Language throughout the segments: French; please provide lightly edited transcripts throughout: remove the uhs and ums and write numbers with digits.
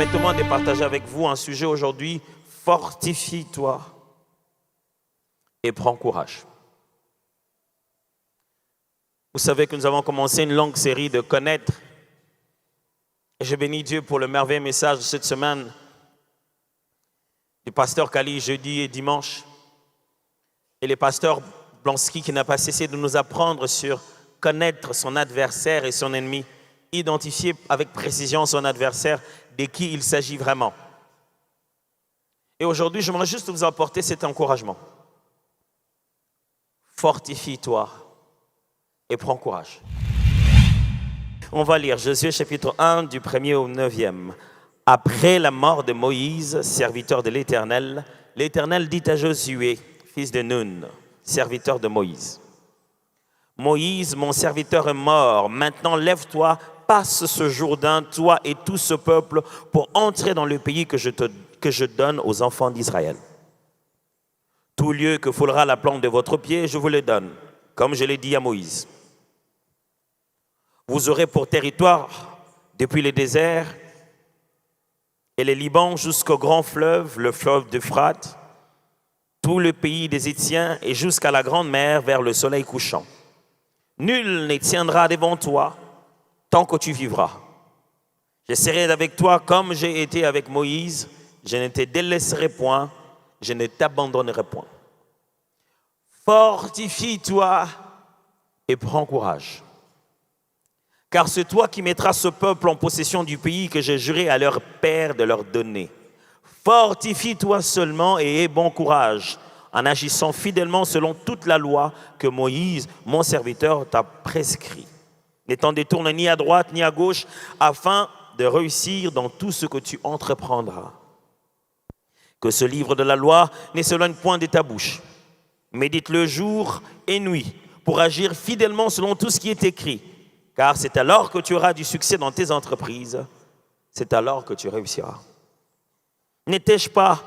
Permettez-moi de partager avec vous un sujet aujourd'hui. Fortifie-toi et prends courage. Vous savez que nous avons commencé une longue série de connaître. Et je bénis Dieu pour le merveilleux message de cette semaine du pasteur Kali jeudi et dimanche. Et le pasteur Blansky qui n'a pas cessé de nous apprendre sur connaître son adversaire et son ennemi, identifier avec précision son adversaire, de qui il s'agit vraiment. Et aujourd'hui, j'aimerais juste vous apporter cet encouragement. Fortifie-toi et prends courage. On va lire Josué chapitre 1 du 1er au 9e. Après la mort de Moïse, serviteur de l'Éternel, l'Éternel dit à Josué, fils de Nun, serviteur de Moïse: Moïse, mon serviteur, est mort. Maintenant, lève-toi, passe ce Jourdain, toi et tout ce peuple, pour entrer dans le pays que je donne aux enfants d'Israël. Tout lieu que foulera la plante de votre pied, je vous le donne, comme je l'ai dit à Moïse. Vous aurez pour territoire, depuis le désert et le Liban jusqu'au grand fleuve, le fleuve d'Euphrate, tout le pays des Hétiens et jusqu'à la grande mer vers le soleil couchant. Nul ne tiendra devant toi tant que tu vivras. Je serai avec toi comme j'ai été avec Moïse. Je ne te délaisserai point, je ne t'abandonnerai point. Fortifie-toi et prends courage. Car c'est toi qui mettras ce peuple en possession du pays que j'ai juré à leur père de leur donner. Fortifie-toi seulement et aie bon courage, en agissant fidèlement selon toute la loi que Moïse, mon serviteur, t'a prescrit. Ne t'en détourne ni à droite ni à gauche, afin de réussir dans tout ce que tu entreprendras. Que ce livre de la loi ne s'éloigne point de ta bouche. Médite-le jour et nuit, pour agir fidèlement selon tout ce qui est écrit. Car c'est alors que tu auras du succès dans tes entreprises, c'est alors que tu réussiras. Ne t'ai-je pas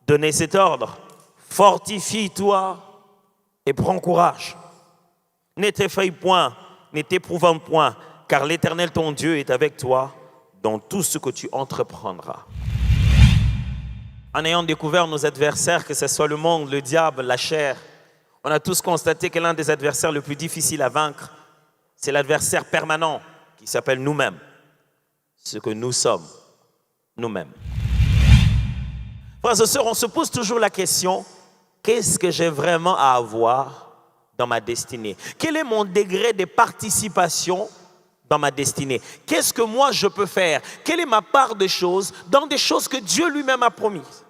donné cet ordre? Fortifie-toi et prends courage. Ne t'effraie point, ne t'éprouvant point, car l'Éternel ton Dieu est avec toi dans tout ce que tu entreprendras. En ayant découvert nos adversaires, que ce soit le monde, le diable, la chair, on a tous constaté que l'un des adversaires les plus difficiles à vaincre, c'est l'adversaire permanent qui s'appelle nous-mêmes, ce que nous sommes, nous-mêmes. Frères et sœurs, on se pose toujours la question, qu'est-ce que j'ai vraiment à avoir dans ma destinée? Quel est mon degré de participation dans ma destinée? Qu'est-ce que moi je peux faire? Quelle est ma part de choses dans des choses que Dieu lui-même a promises?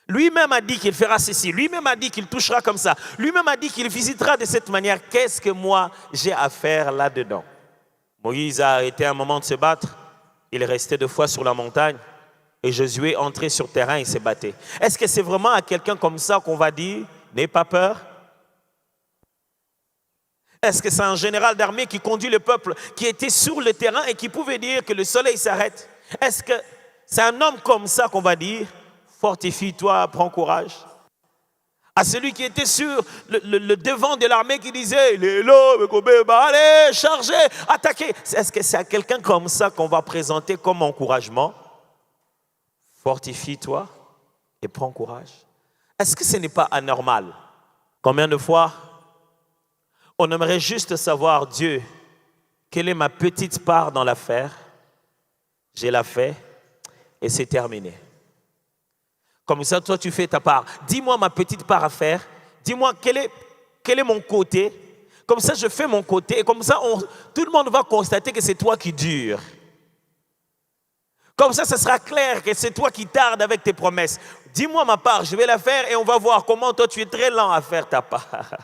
Lui-même a dit qu'il fera ceci, lui-même a dit qu'il touchera comme ça, lui-même a dit qu'il visitera de cette manière. Qu'est-ce que moi j'ai à faire là-dedans? Moïse a arrêté un moment de se battre, il est resté 2 fois sur la montagne et Josué est entré sur le terrain et s'est battu. Est-ce que c'est vraiment à quelqu'un comme ça qu'on va dire « n'aie pas peur » ? Est-ce que c'est un général d'armée qui conduit le peuple, qui était sur le terrain et qui pouvait dire que le soleil s'arrête? Est-ce que c'est un homme comme ça qu'on va dire « fortifie-toi, prends courage » ? À celui qui était sur le devant de l'armée qui disait « allez, chargez, attaquez ». Est-ce que c'est à quelqu'un comme ça qu'on va présenter comme encouragement? Fortifie-toi et prends courage. Est-ce que ce n'est pas anormal? Combien de fois on aimerait juste savoir, Dieu, quelle est ma petite part dans l'affaire? J'ai la fait et c'est terminé. Comme ça, toi, tu fais ta part. Dis-moi ma petite part à faire. Dis-moi quel est mon côté. Comme ça, je fais mon côté. Et comme ça, tout le monde va constater que c'est toi qui dures. Comme ça, ce sera clair que c'est toi qui tardes avec tes promesses. Dis-moi ma part, je vais la faire et on va voir comment toi, tu es très lent à faire ta part.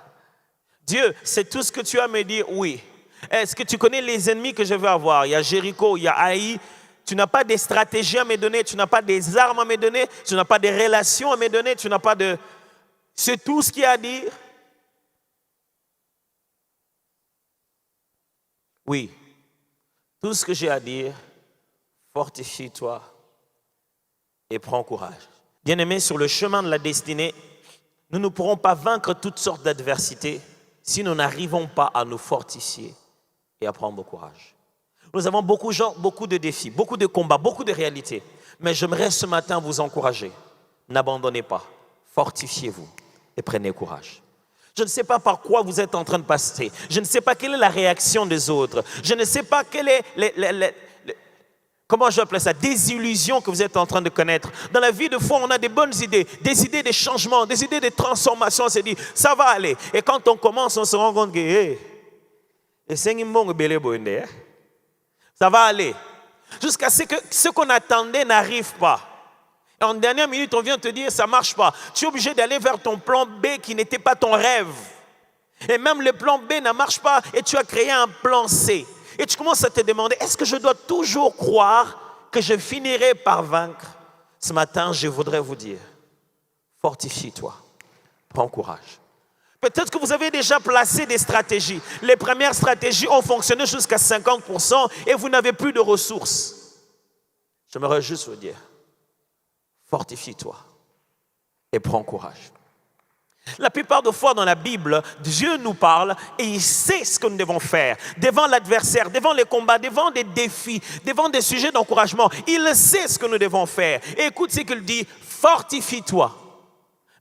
Dieu, c'est tout ce que tu as à me dire? Oui. Est-ce que tu connais les ennemis que je vais avoir? Il y a Jéricho, il y a Haï. Tu n'as pas des stratégies à me donner, tu n'as pas des armes à me donner, tu n'as pas des relations à me donner, tu n'as pas de... C'est tout ce qu'il y a à dire? Oui. Tout ce que j'ai à dire, fortifie-toi et prends courage. Bien-aimés, sur le chemin de la destinée, nous ne pourrons pas vaincre toutes sortes d'adversités si nous n'arrivons pas à nous fortifier et à prendre courage. Nous avons beaucoup de défis, beaucoup de combats, beaucoup de réalités. Mais j'aimerais ce matin vous encourager. N'abandonnez pas, fortifiez-vous et prenez courage. Je ne sais pas par quoi vous êtes en train de passer. Je ne sais pas quelle est la réaction des autres. Je ne sais pas quelle est comment je vais appeler ça, des illusions que vous êtes en train de connaître. Dans la vie de foi, on a des bonnes idées de changement, des idées de transformation. On se dit, ça va aller. Et quand on commence, on se rend compte que, ça va aller. Jusqu'à ce que ce qu'on attendait n'arrive pas. Et en dernière minute, on vient te dire, ça ne marche pas. Tu es obligé d'aller vers ton plan B qui n'était pas ton rêve. Et même le plan B ne marche pas et tu as créé un plan C. Et tu commences à te demander, est-ce que je dois toujours croire que je finirai par vaincre? Ce matin, je voudrais vous dire, fortifie-toi, prends courage. Peut-être que vous avez déjà placé des stratégies. Les premières stratégies ont fonctionné jusqu'à 50% et vous n'avez plus de ressources. J'aimerais juste vous dire, fortifie-toi et prends courage. La plupart des fois dans la Bible, Dieu nous parle et il sait ce que nous devons faire. Devant l'adversaire, devant les combats, devant des défis, devant des sujets d'encouragement, il sait ce que nous devons faire. Et écoute ce qu'il dit, fortifie-toi.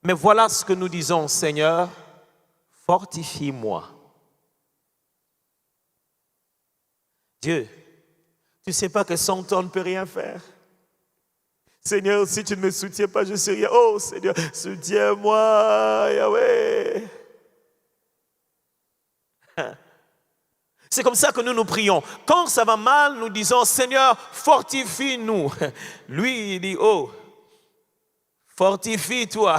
Mais voilà ce que nous disons, Seigneur, fortifie-moi. Dieu, tu ne sais pas que sans toi on ne peut rien faire. Seigneur, si tu ne me soutiens pas, je ne sais rien. Oh Seigneur, soutiens-moi, Yahweh. C'est comme ça que nous prions. Quand ça va mal, nous disons, Seigneur, fortifie-nous. Lui, il dit, oh, fortifie-toi.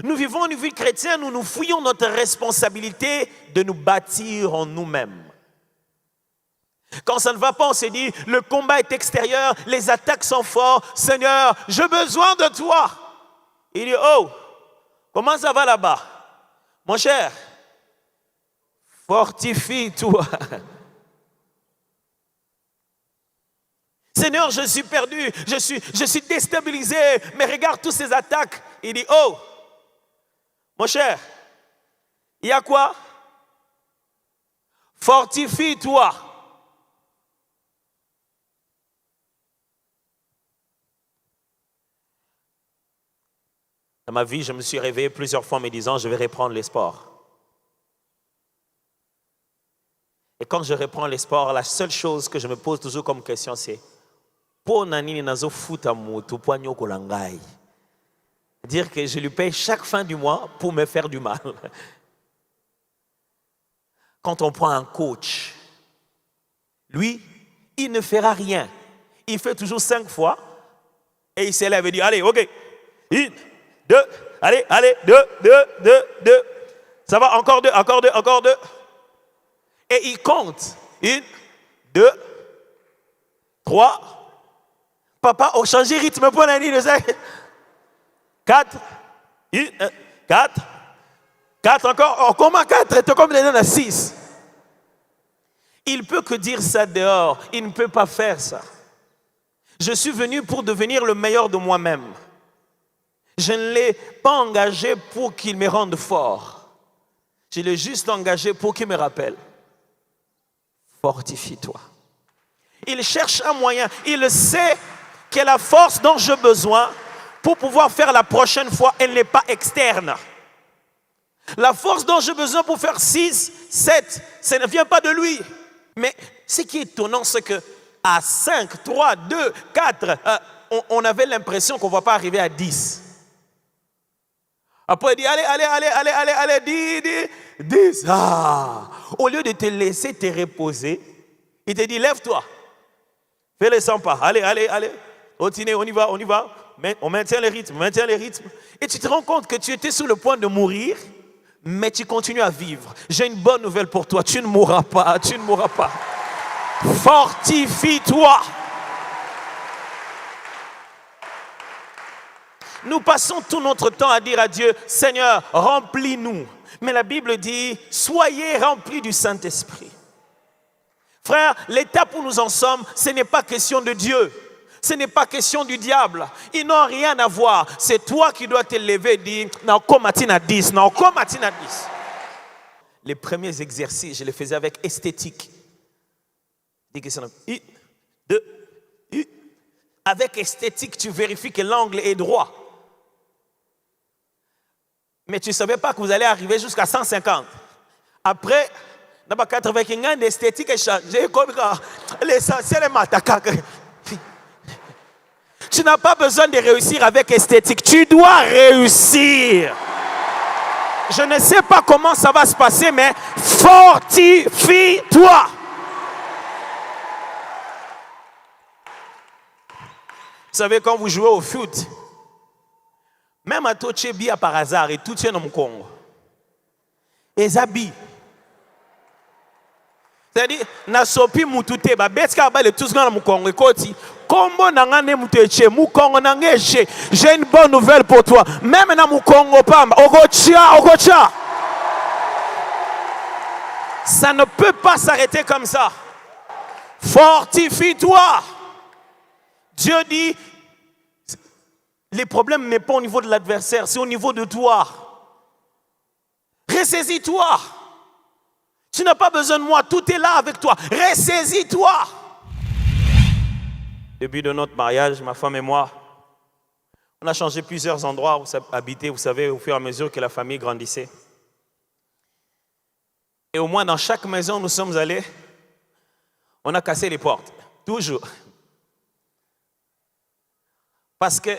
Nous vivons une vie chrétienne où nous fouillons notre responsabilité de nous bâtir en nous-mêmes. Quand ça ne va pas, on se dit, le combat est extérieur, les attaques sont fortes. Seigneur, j'ai besoin de toi. Il dit, oh, comment ça va là-bas? Mon cher, fortifie-toi. Seigneur, je suis perdu, je suis déstabilisé, mais regarde toutes ces attaques. Il dit, oh, mon cher, il y a quoi? Fortifie-toi. Dans ma vie, je me suis réveillé plusieurs fois en me disant, je vais reprendre les sports. Et quand je reprends les sports, la seule chose que je me pose toujours comme question, c'est dire que je lui paye chaque fin du mois pour me faire du mal. Quand on prend un coach, lui, il ne fera rien. Il fait toujours 5 fois et il s'élève et dit, allez, ok, 1, 2, allez, 2. Ça va, encore 2. Et il compte. 1, 2, 3. Papa, on change de rythme pour la nuit. 4. 4 encore. Comment 4? Tu es comme les 6. Il peut que dire ça dehors. Il ne peut pas faire ça. Je suis venu pour devenir le meilleur de moi-même. Je ne l'ai pas engagé pour qu'il me rende fort. Je l'ai juste engagé pour qu'il me rappelle. Fortifie-toi. Il cherche un moyen. Il sait que la force dont j'ai besoin pour pouvoir faire la prochaine fois, elle n'est pas externe. La force dont j'ai besoin pour faire 6, 7, ça ne vient pas de lui. Mais ce qui est étonnant, c'est qu'à 5, 3, 2, 4, on avait l'impression qu'on ne va pas arriver à 10. Après, il dit, allez, 10. Ah. Au lieu de te laisser te reposer, il te dit, lève-toi. Fais les 100 pas. Allez. Continuez, on y va. On maintient le rythme. Et tu te rends compte que tu étais sur le point de mourir, mais tu continues à vivre. J'ai une bonne nouvelle pour toi. Tu ne mourras pas. Fortifie-toi. Nous passons tout notre temps à dire à Dieu, Seigneur, remplis-nous. Mais la Bible dit, soyez remplis du Saint-Esprit. Frère, l'étape où nous en sommes, ce n'est pas question de Dieu. Ce n'est pas question du diable. Ils n'ont rien à voir. C'est toi qui dois te lever et dire, les premiers exercices, je les faisais avec esthétique. Avec esthétique, tu vérifies que l'angle est droit. Mais tu ne savais pas que vous allez arriver jusqu'à 150. Après, dans 80 d'esthétique est changé. Comme l'essentiel est matakak. Tu n'as pas besoin de réussir avec esthétique. Tu dois réussir. Je ne sais pas comment ça va se passer, mais fortifie-toi. Vous savez, quand vous jouez au foot, même à Tochebia par hasard, et tout tient dans mon Congo. Et Zabi. C'est-à-dire, Nasopi Moutouté, Betska Bale, tout ce dans mon Congo. Combo Nangane Mouteche, Moukongo Nangeche. J'ai une bonne nouvelle pour toi. Même dans mon Congo, Pam, Ogocha. Ça ne peut pas s'arrêter comme ça. Fortifie-toi. Dieu dit, les problèmes n'est pas au niveau de l'adversaire, c'est au niveau de toi. Ressaisis-toi. Tu n'as pas besoin de moi, tout est là avec toi. Ressaisis-toi. Début de notre mariage, ma femme et moi, on a changé plusieurs endroits où habiter, vous savez, au fur et à mesure que la famille grandissait. Et au moins dans chaque maison où nous sommes allés, on a cassé les portes. Toujours. Parce que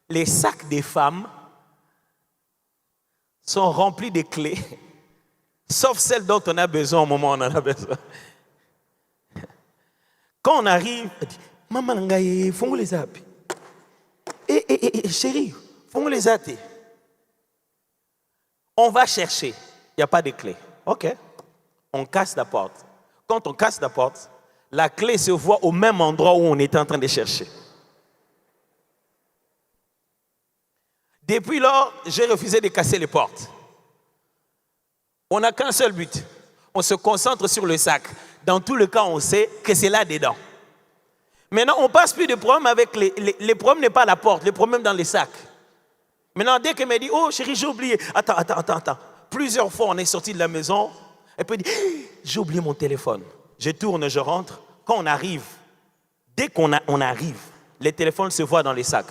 les sacs des femmes sont remplis de clés, sauf celles dont on a besoin au moment où on en a besoin. Quand on arrive, on dit, maman, fais-moi les appuis. Chérie, fais-moi les appuis. On va chercher, il n'y a pas de clé. Ok, on casse la porte. Quand on casse la porte, la clé se voit au même endroit où on était en train de chercher. Depuis lors, j'ai refusé de casser les portes. On n'a qu'un seul but. On se concentre sur le sac. Dans tous les cas, on sait que c'est là dedans. Maintenant, on ne passe plus de problème avec les problèmes n'est pas la porte, les problèmes dans les sacs. Maintenant, dès qu'elle me dit, oh chérie, j'ai oublié. Attends. Plusieurs fois, on est sorti de la maison. Elle peut dire, j'ai oublié mon téléphone. Je tourne, je rentre. Quand on arrive, dès qu'on arrive, les téléphones se voient dans les sacs.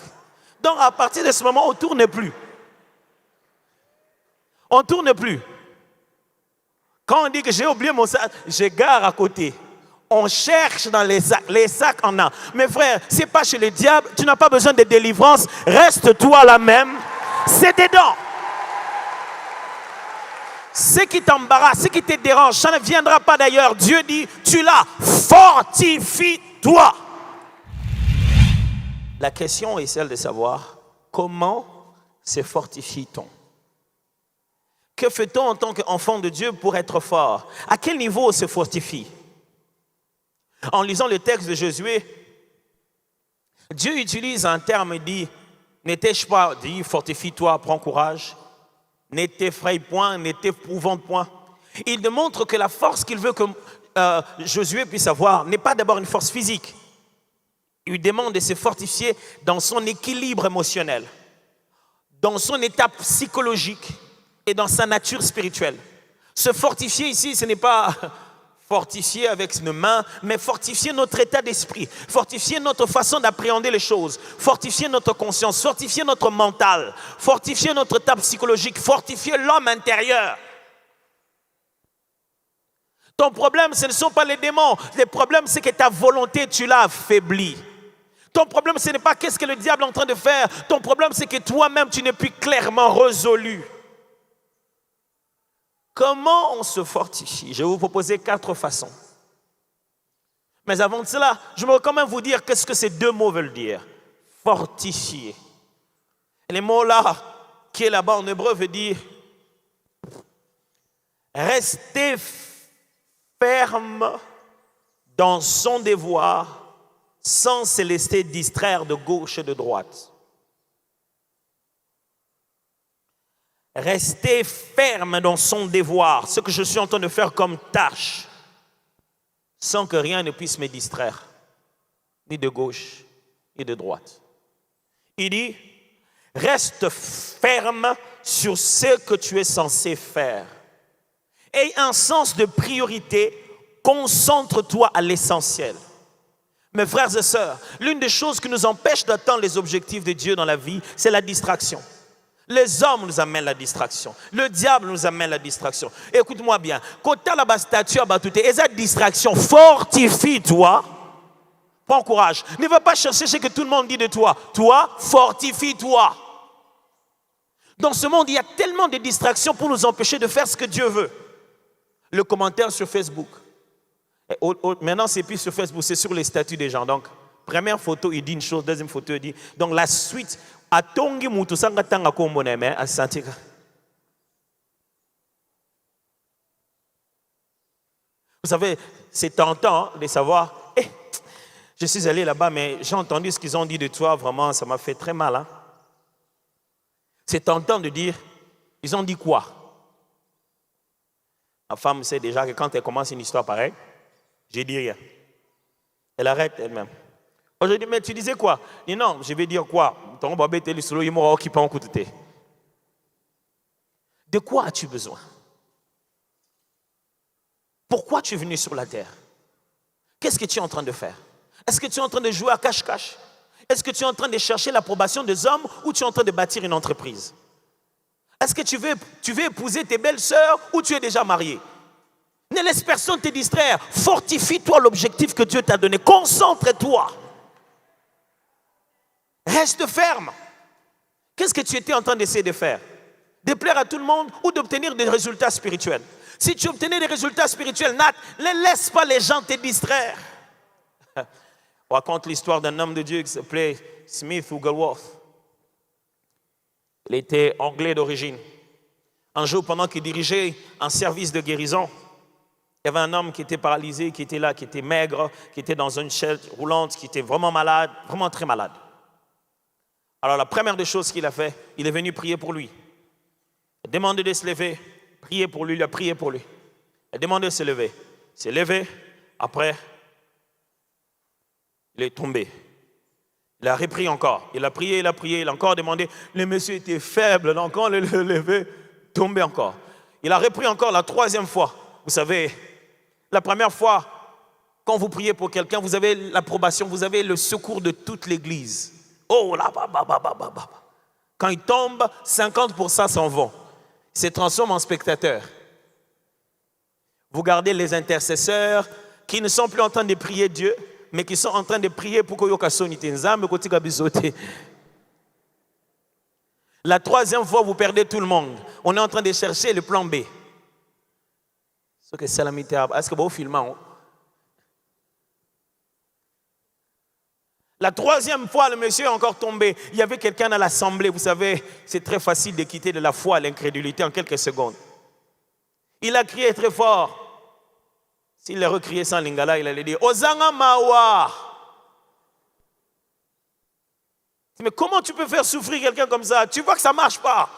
Donc, à partir de ce moment, on ne tourne plus. On ne tourne plus. Quand on dit que j'ai oublié mon sac, je gare à côté. On cherche dans les sacs. Les sacs en a. Mais frère, ce n'est pas chez le diable. Tu n'as pas besoin de délivrance. Reste-toi là même. C'est dedans. Ce qui t'embarrasse, ce qui te dérange, ça ne viendra pas d'ailleurs. Dieu dit, tu l'as. Fortifie-toi. La question est celle de savoir comment se fortifie-t-on? Que fait-on en tant qu'enfant de Dieu pour être fort? À quel niveau on se fortifie? En lisant le texte de Josué, Dieu utilise un terme, il dit, ne t'ai-je pas dit, fortifie-toi, prends courage, ne t'effraie point, ne t'éprouvante point. Il démontre que la force qu'il veut que Josué puisse avoir n'est pas d'abord une force physique. Il lui demande de se fortifier dans son équilibre émotionnel, dans son état psychologique et dans sa nature spirituelle. Se fortifier ici, ce n'est pas fortifier avec nos mains, mais fortifier notre état d'esprit, fortifier notre façon d'appréhender les choses, fortifier notre conscience, fortifier notre mental, fortifier notre état psychologique, fortifier l'homme intérieur. Ton problème, ce ne sont pas les démons. Le problème, c'est que ta volonté, tu l'as affaiblie. Ton problème, ce n'est pas qu'est-ce que le diable est en train de faire. Ton problème, c'est que toi-même, tu n'es plus clairement résolu. Comment on se fortifie? Je vais vous proposer 4 façons. Mais avant de cela, je vais quand même vous dire qu'est-ce que ces 2 mots veulent dire. Fortifier. Et les mots-là, qui est là-bas en hébreu, veut dire rester ferme dans son devoir sans se laisser distraire de gauche et de droite. Rester ferme dans son devoir, ce que je suis en train de faire comme tâche, sans que rien ne puisse me distraire, ni de gauche, ni de droite. Il dit, reste ferme sur ce que tu es censé faire. Aie un sens de priorité. Concentre-toi à l'essentiel. Mes frères et sœurs, l'une des choses qui nous empêche d'atteindre les objectifs de Dieu dans la vie, c'est la distraction. Les hommes nous amènent la distraction. Le diable nous amène la distraction. Écoute-moi bien. Quand tu as la statue à battre, et cette distraction, fortifie-toi. Prends courage. Ne va pas chercher ce que tout le monde dit de toi. Toi, fortifie-toi. Dans ce monde, il y a tellement de distractions pour nous empêcher de faire ce que Dieu veut. Le commentaire sur Facebook. Maintenant, c'est plus sur Facebook, c'est sur les statuts des gens. Donc, première photo, il dit une chose, deuxième photo, il dit. Donc, la suite, vous savez, c'est tentant de savoir, je suis allé là-bas, mais j'ai entendu ce qu'ils ont dit de toi, vraiment, ça m'a fait très mal. Hein? C'est tentant de dire, ils ont dit quoi? Ma femme sait déjà que quand elle commence une histoire pareille, je dis rien. Elle arrête elle-même. Je dis, mais tu disais quoi? Je dis, non, je vais dire quoi? De quoi as-tu besoin? Pourquoi tu es venu sur la terre? Qu'est-ce que tu es en train de faire? Est-ce que tu es en train de jouer à cache-cache? Est-ce que tu es en train de chercher l'approbation des hommes ou tu es en train de bâtir une entreprise? Est-ce que tu veux épouser tes belles sœurs ou tu es déjà marié? Ne laisse personne te distraire. Fortifie-toi l'objectif que Dieu t'a donné. Concentre-toi. Reste ferme. Qu'est-ce que tu étais en train d'essayer de faire? De plaire à tout le monde ou d'obtenir des résultats spirituels? Si tu obtenais des résultats spirituels, Nat, ne laisse pas les gens te distraire. On raconte l'histoire d'un homme de Dieu qui s'appelait Smith Wigglesworth. Il était anglais d'origine. Un jour, pendant qu'il dirigeait un service de guérison, il y avait un homme qui était paralysé, qui était là, qui était maigre, qui était dans une chaise roulante, qui était vraiment malade, vraiment très malade. Alors la première des choses qu'il a fait, il est venu prier pour lui. Il a demandé de se lever, prier pour lui, il a prié pour lui. Il a demandé de se lever. Il s'est levé, après, il est tombé. Il a repris encore. Il a prié, il a encore demandé. Le monsieur était faible, donc quand il le levé, tombé encore. Il a repris encore la troisième fois. Vous savez, la première fois, quand vous priez pour quelqu'un, vous avez l'approbation, vous avez le secours de toute l'église. Oh là, quand il tombe, 50% s'en vont. Il se transforme en spectateurs. Vous gardez les intercesseurs qui ne sont plus en train de prier Dieu, mais qui sont en train de prier pour que la troisième fois, vous perdez tout le monde. On est en train de chercher le plan B. Est-ce que vous filmez? La troisième fois, le monsieur est encore tombé. Il y avait quelqu'un dans l'assemblée. Vous savez, c'est très facile de quitter de la foi à l'incrédulité en quelques secondes. Il a crié très fort. S'il a recrié sans lingala, il allait dire Ozanga Mawa. Mais comment tu peux faire souffrir quelqu'un comme ça? Tu vois que ça ne marche pas.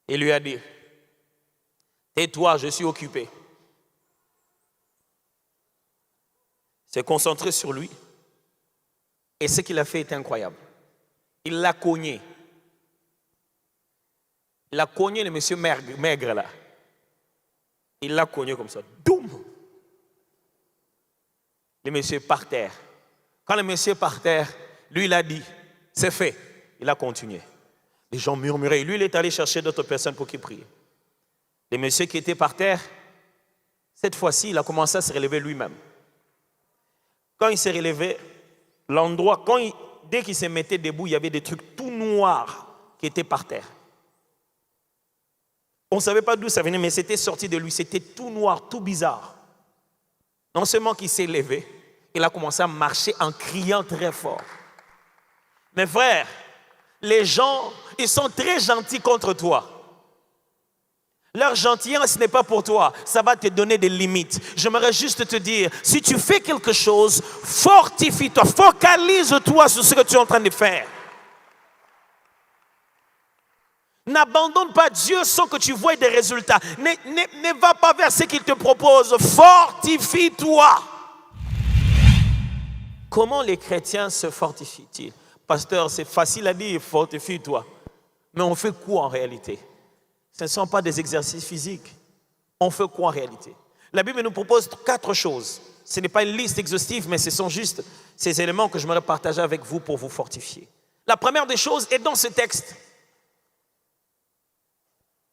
Il lui a dit tais-toi, je suis occupé. Il s'est concentré sur lui. Et ce qu'il a fait était incroyable. Il l'a cogné. Il a cogné le monsieur maigre là. Il l'a cogné comme ça. Doum! Le monsieur est par terre. Quand le monsieur est par terre, lui il a dit, c'est fait. Il a continué. Les gens murmuraient. Lui il est allé chercher d'autres personnes pour qu'il prie. Le monsieur qui était par terre, cette fois-ci il a commencé à se relever lui-même. Quand il s'est relevé, l'endroit, dès qu'il se mettait debout, il y avait des trucs tout noirs qui étaient par terre. On ne savait pas d'où ça venait, mais c'était sorti de lui. C'était tout noir, tout bizarre. Non seulement qu'il s'est levé, il a commencé à marcher en criant très fort. Mes frères, les gens, ils sont très gentils contre toi. Leur gentillesse n'est pas pour toi. Ça va te donner des limites. J'aimerais juste te dire, si tu fais quelque chose, fortifie-toi, focalise-toi sur ce que tu es en train de faire. N'abandonne pas Dieu sans que tu voies des résultats. Ne va pas vers ce qu'il te propose. Fortifie-toi. Comment les chrétiens se fortifient-ils? Pasteur, c'est facile à dire, fortifie-toi. Mais on fait quoi en réalité? Ce ne sont pas des exercices physiques. On fait quoi en réalité? La Bible nous propose 4 choses. Ce n'est pas une liste exhaustive, mais ce sont juste ces éléments que je voudrais partager avec vous pour vous fortifier. La première des choses est dans ce texte.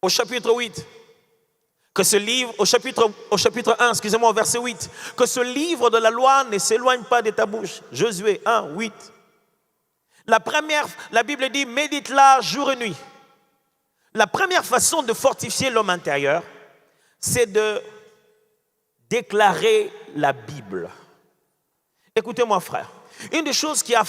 Au chapitre 8. Que ce livre, au chapitre 1, excusez-moi, au verset 8. Que ce livre de la loi ne s'éloigne pas de ta bouche. Josué 1, 8. La Bible dit, médite-la jour et nuit. La première façon de fortifier l'homme intérieur, c'est de déclarer la Bible. Écoutez-moi, frère. Une des choses qui a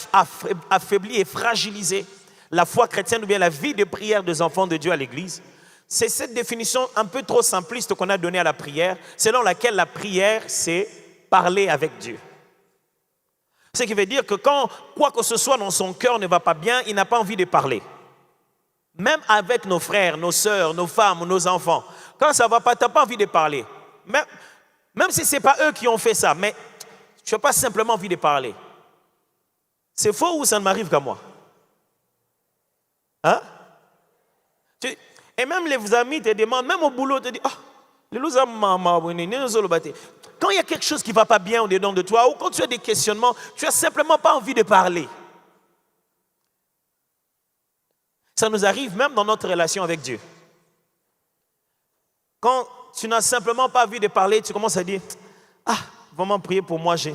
affaibli et fragilisé la foi chrétienne ou bien la vie de prière des enfants de Dieu à l'église, c'est cette définition un peu trop simpliste qu'on a donnée à la prière, selon laquelle la prière, c'est parler avec Dieu. Ce qui veut dire que quand quoi que ce soit dans son cœur ne va pas bien, il n'a pas envie de parler. Même avec nos frères, nos sœurs, nos femmes, nos enfants, quand ça ne va pas, tu n'as pas envie de parler. Même si ce n'est pas eux qui ont fait ça, mais tu n'as pas simplement envie de parler. C'est faux ou ça ne m'arrive qu'à moi? Hein? Et même les amis te demandent, même au boulot, te disent, quand il y a quelque chose qui ne va pas bien au-dedans de toi, ou quand tu as des questionnements, tu n'as simplement pas envie de parler. Ça nous arrive même dans notre relation avec Dieu. Quand tu n'as simplement pas envie de parler, tu commences à dire, vraiment prier pour moi, je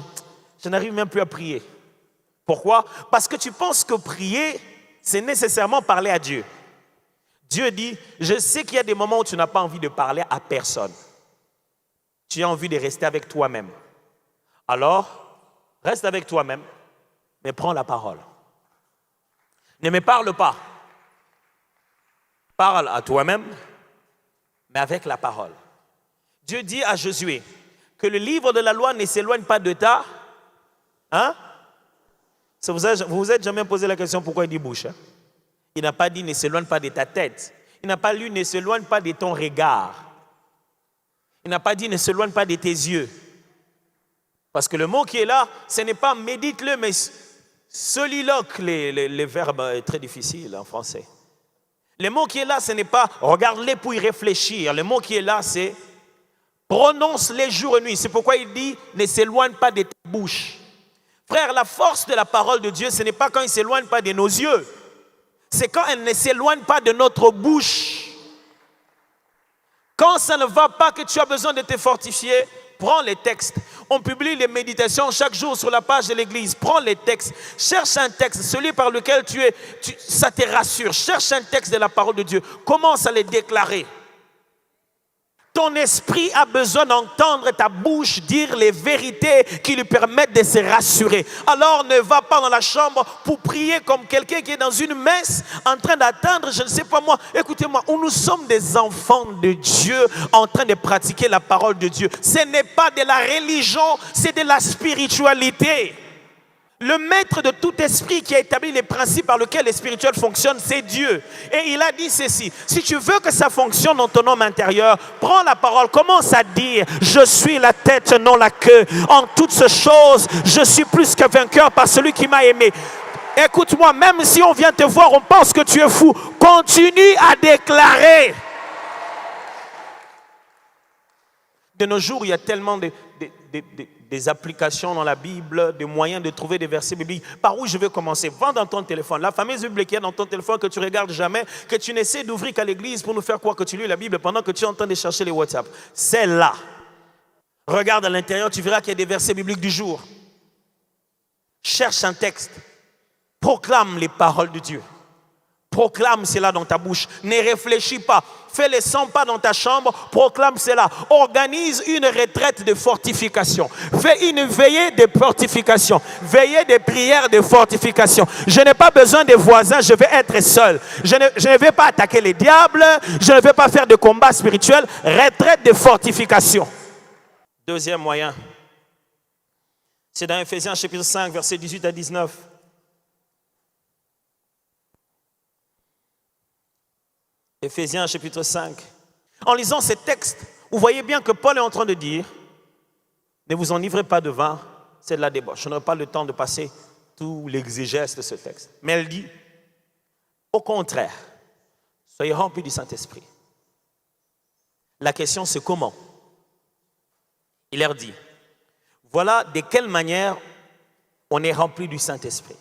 n'arrive même plus à prier. Pourquoi? Parce que tu penses que prier, c'est nécessairement parler à Dieu. Dieu dit, je sais qu'il y a des moments où tu n'as pas envie de parler à personne. Tu as envie de rester avec toi-même. Alors, reste avec toi-même, mais prends la parole. Ne me parle pas. Parle à toi-même, mais avec la parole. Dieu dit à Josué que le livre de la loi ne s'éloigne pas de ta... Hein? Vous vous êtes jamais posé la question pourquoi il dit bouche? Hein? Il n'a pas dit ne s'éloigne pas de ta tête. Il n'a pas lu ne s'éloigne pas de ton regard. Il n'a pas dit ne s'éloigne pas de tes yeux. Parce que le mot qui est là, ce n'est pas médite-le, mais soliloque. Les verbes est très difficile en français. Le mot qui est là, ce n'est pas regarde-les pour y réfléchir. Le mot qui est là, c'est prononce-les jour et nuit. C'est pourquoi il dit ne s'éloigne pas de ta bouche. Frère, la force de la parole de Dieu, ce n'est pas quand il ne s'éloigne pas de nos yeux. C'est quand elle ne s'éloigne pas de notre bouche. Quand ça ne va pas, que tu as besoin de te fortifier, prends les textes. On publie les méditations chaque jour sur la page de l'église. Prends les textes. Cherche un texte, celui par lequel ça te rassure. Cherche un texte de la parole de Dieu. Commence à les déclarer. Ton esprit a besoin d'entendre ta bouche dire les vérités qui lui permettent de se rassurer. Alors ne va pas dans la chambre pour prier comme quelqu'un qui est dans une messe en train d'attendre, je ne sais pas moi. Écoutez-moi, nous sommes des enfants de Dieu en train de pratiquer la parole de Dieu. Ce n'est pas de la religion, c'est de la spiritualité. Le maître de tout esprit qui a établi les principes par lesquels les spirituels fonctionnent, c'est Dieu. Et il a dit ceci, si tu veux que ça fonctionne dans ton homme intérieur, prends la parole, commence à dire, je suis la tête, non la queue. En toutes ces choses, je suis plus que vainqueur par celui qui m'a aimé. Écoute-moi, même si on vient te voir, on pense que tu es fou, continue à déclarer. De nos jours, il y a tellement des applications dans la Bible, des moyens de trouver des versets bibliques. Par où je vais commencer? Va dans ton téléphone. La fameuse Bible qui est dans ton téléphone que tu regardes jamais, que tu n'essaies d'ouvrir qu'à l'église pour nous faire croire que tu lis la Bible pendant que tu es en train de chercher les WhatsApp. C'est là. Regarde à l'intérieur, tu verras qu'il y a des versets bibliques du jour. Cherche un texte. Proclame les paroles de Dieu. Proclame cela dans ta bouche. Ne réfléchis pas. Fais les 100 pas dans ta chambre. Proclame cela. Organise une retraite de fortification. Fais une veillée de fortification. Veillée de prières de fortification. Je n'ai pas besoin de voisins. Je vais être seul. Je ne vais pas attaquer les diables. Je ne vais pas faire de combat spirituel. Retraite de fortification. Deuxième moyen. C'est dans Ephésiens chapitre 5, versets 18 à 19. Ephésiens chapitre 5. En lisant ces textes, vous voyez bien que Paul est en train de dire, ne vous enivrez pas de vin, c'est de la débauche. Je n'aurai pas le temps de passer tout l'exégèse de ce texte. Mais elle dit, au contraire, Soyez remplis du Saint-Esprit. La question, c'est comment? Il leur dit, voilà de quelle manière on est rempli du Saint-Esprit.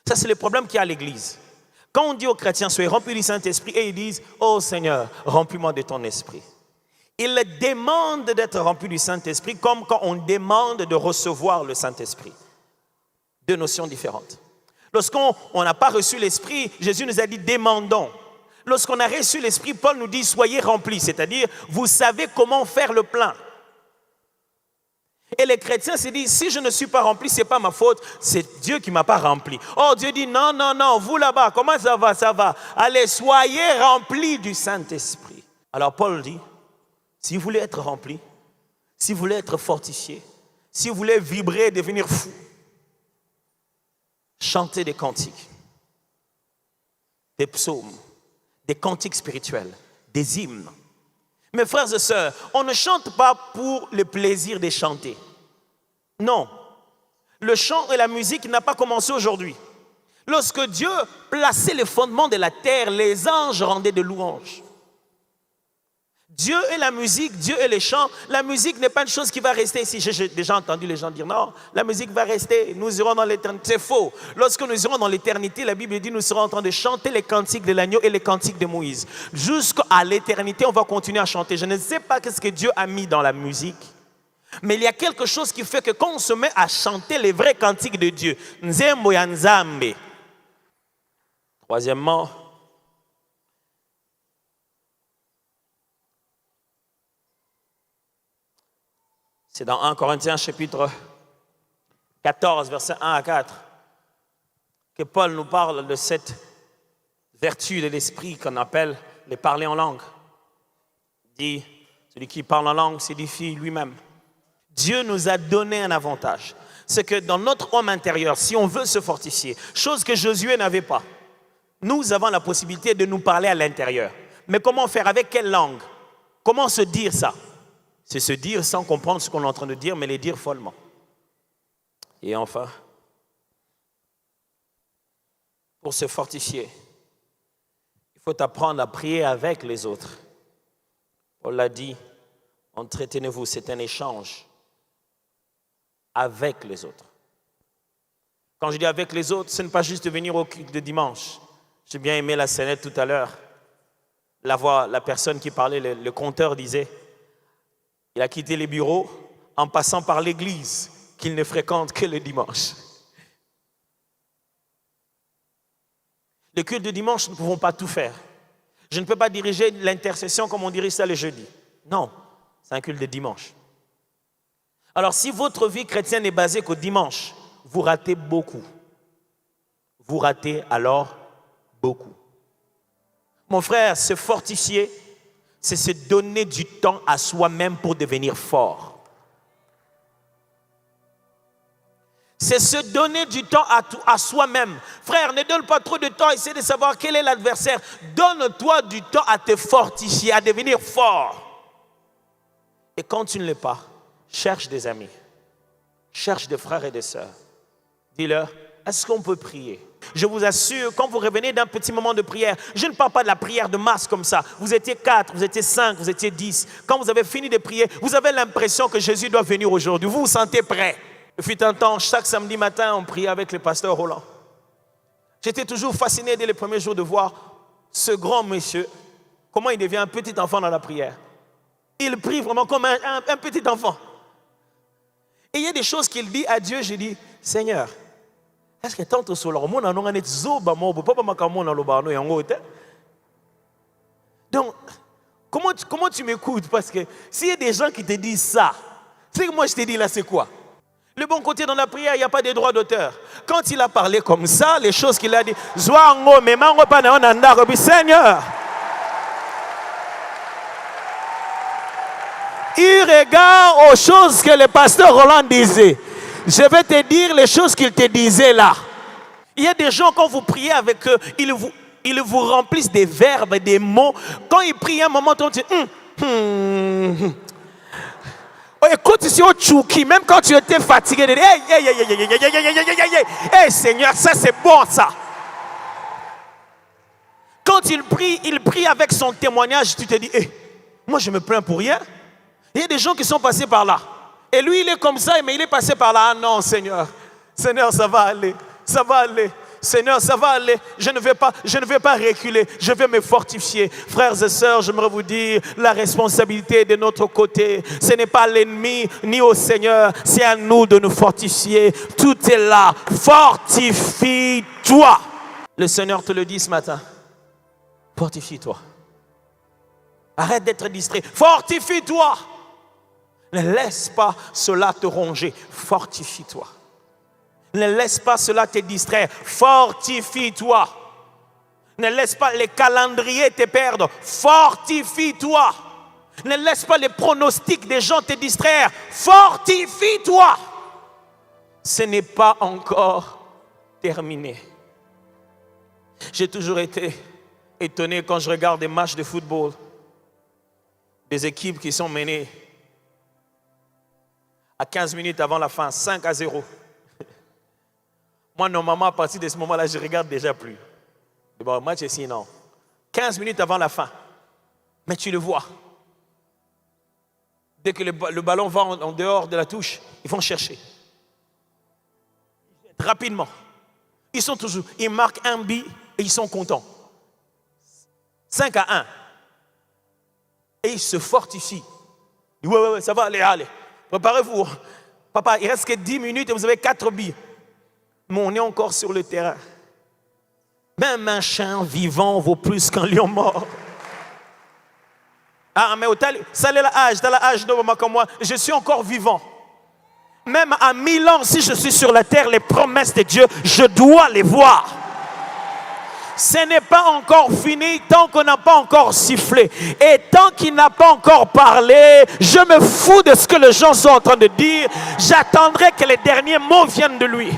Ça, c'est le problème qu'il y a à l'Église. Quand on dit aux chrétiens, soyez remplis du Saint-Esprit, et ils disent, oh Seigneur, remplis-moi de ton esprit. Ils demandent d'être remplis du Saint-Esprit comme quand on demande de recevoir le Saint-Esprit. Deux notions différentes. Lorsqu'on n'a pas reçu l'Esprit, Jésus nous a dit, demandons. Lorsqu'on a reçu l'Esprit, Paul nous dit, soyez remplis, c'est-à-dire, vous savez comment faire le plein. Et les chrétiens se disent, si je ne suis pas rempli, ce n'est pas ma faute, c'est Dieu qui ne m'a pas rempli. Oh, Dieu dit, non, non, non, vous là-bas, comment ça va, ça va. Allez, soyez remplis du Saint-Esprit. Alors Paul dit, si vous voulez être rempli, si vous voulez être fortifié, si vous voulez vibrer, devenir fou, chantez des cantiques, des psaumes, des cantiques spirituels, des hymnes. Mes frères et sœurs, on ne chante pas pour le plaisir de chanter. Non. Le chant et la musique n'a pas commencé aujourd'hui. Lorsque Dieu plaçait les fondements de la terre, les anges rendaient des louanges. Dieu et la musique, Dieu et les chants, la musique n'est pas une chose qui va rester ici. J'ai déjà entendu les gens dire non, la musique va rester, nous irons dans l'éternité. C'est faux. Lorsque nous irons dans l'éternité, la Bible dit nous serons en train de chanter les cantiques de l'agneau et les cantiques de Moïse. Jusqu'à l'éternité, on va continuer à chanter. Je ne sais pas ce que Dieu a mis dans la musique, mais il y a quelque chose qui fait que quand on se met à chanter les vrais cantiques de Dieu, Nzembo ya Nzambe. Troisièmement, c'est dans 1 Corinthiens chapitre 14, versets 1 à 4, que Paul nous parle de cette vertu de l'esprit qu'on appelle les parler en langue. Il dit, celui qui parle en langue s'édifie lui-même. Dieu nous a donné un avantage. C'est que dans notre homme intérieur, si on veut se fortifier, chose que Josué n'avait pas, nous avons la possibilité de nous parler à l'intérieur. Mais comment faire? Avec quelle langue? Comment se dire ça? C'est se dire sans comprendre ce qu'on est en train de dire, mais les dire follement. Et enfin, pour se fortifier, il faut apprendre à prier avec les autres. On l'a dit, entretenez-vous, c'est un échange avec les autres. Quand je dis avec les autres, ce n'est pas juste de venir au culte de dimanche. J'ai bien aimé la scénette tout à l'heure. La personne qui parlait, le conteur disait, il a quitté les bureaux en passant par l'église qu'il ne fréquente que le dimanche. Le culte de dimanche, nous ne pouvons pas tout faire. Je ne peux pas diriger l'intercession comme on dirige ça le jeudi. Non, c'est un culte de dimanche. Alors si votre vie chrétienne est basée qu'au dimanche, vous ratez beaucoup. Vous ratez alors beaucoup. Mon frère, se fortifier, c'est se donner du temps à soi-même pour devenir fort. C'est se donner du temps à soi-même. Frère, ne donne pas trop de temps à essayer de savoir quel est l'adversaire. Donne-toi du temps à te fortifier, à devenir fort. Et quand tu ne l'es pas, cherche des amis. Cherche des frères et des sœurs. Dis-leur, est-ce qu'on peut prier? Je vous assure, quand vous revenez d'un petit moment de prière, je ne parle pas de la prière de masse comme ça. Vous étiez 4, vous étiez 5, vous étiez 10. Quand vous avez fini de prier, vous avez l'impression que Jésus doit venir aujourd'hui. Vous vous sentez prêt. Il fut un temps, chaque samedi matin, on priait avec le pasteur Roland. J'étais toujours fasciné dès les premiers jours de voir ce grand monsieur, comment il devient un petit enfant dans la prière. Il prie vraiment comme un petit enfant. Et il y a des choses qu'il dit à Dieu, je dis, Seigneur, est-ce que tant sur le monde on a net zoba mobo papa makamona lobano yangote. Donc comment tu m'écoutes, parce que s'il y a des gens qui te disent ça, c'est que moi je te dis là c'est quoi? Le bon côté dans la prière, il n'y a pas de droit d'auteur. Quand il a parlé comme ça, les choses qu'il a dit, Zwango me mango pa na onanda robi Seigneur. Il regarde aux choses que le pasteur Roland disait. Je vais te dire les choses qu'il te disait là. Il y a des gens, quand vous priez avec eux, ils vous remplissent des verbes, des mots. Quand ils prient, un moment, on dit écoute ici au Tchouki, même quand tu étais fatigué, hey Seigneur, ça c'est bon ça. Quand quand il prie avec son témoignage. Tu te dis, moi je me plains pour rien. Il y a des gens qui sont passés par là. Et lui, il est comme ça, mais il est passé par là. Ah non, Seigneur. Seigneur, ça va aller. Ça va aller. Seigneur, ça va aller. Je ne vais pas reculer. Je vais me fortifier. Frères et sœurs, j'aimerais vous dire, la responsabilité est de notre côté. Ce n'est pas l'ennemi ni au Seigneur. C'est à nous de nous fortifier. Tout est là. Fortifie-toi. Le Seigneur te le dit ce matin. Fortifie-toi. Arrête d'être distrait. Fortifie-toi. Ne laisse pas cela te ronger. Fortifie-toi. Ne laisse pas cela te distraire. Fortifie-toi. Ne laisse pas les calendriers te perdre. Fortifie-toi. Ne laisse pas les pronostics des gens te distraire. Fortifie-toi. Ce n'est pas encore terminé. J'ai toujours été étonné quand je regarde des matchs de football. Des équipes qui sont menées à 15 minutes avant la fin, 5-0. Moi, normalement, à partir de ce moment-là, je ne regarde déjà plus. Le match est sinon. 15 minutes avant la fin. Mais tu le vois. Dès que le ballon va en dehors de la touche, ils vont chercher. Rapidement. Ils marquent un but et ils sont contents. 5-1. Et ils se fortifient. Ouais, ça va aller, allez. Préparez-vous. Papa, il reste que 10 minutes et vous avez 4 buts. Mais on est encore sur le terrain. Même un chien vivant vaut plus qu'un lion mort. Ah, mais ça est l'âge de maman comme moi. Je suis encore vivant. Même à 1000 ans, si je suis sur la terre, les promesses de Dieu, je dois les voir. Ce n'est pas encore fini tant qu'on n'a pas encore sifflé. Et tant qu'il n'a pas encore parlé, je me fous de ce que les gens sont en train de dire. J'attendrai que les derniers mots viennent de lui.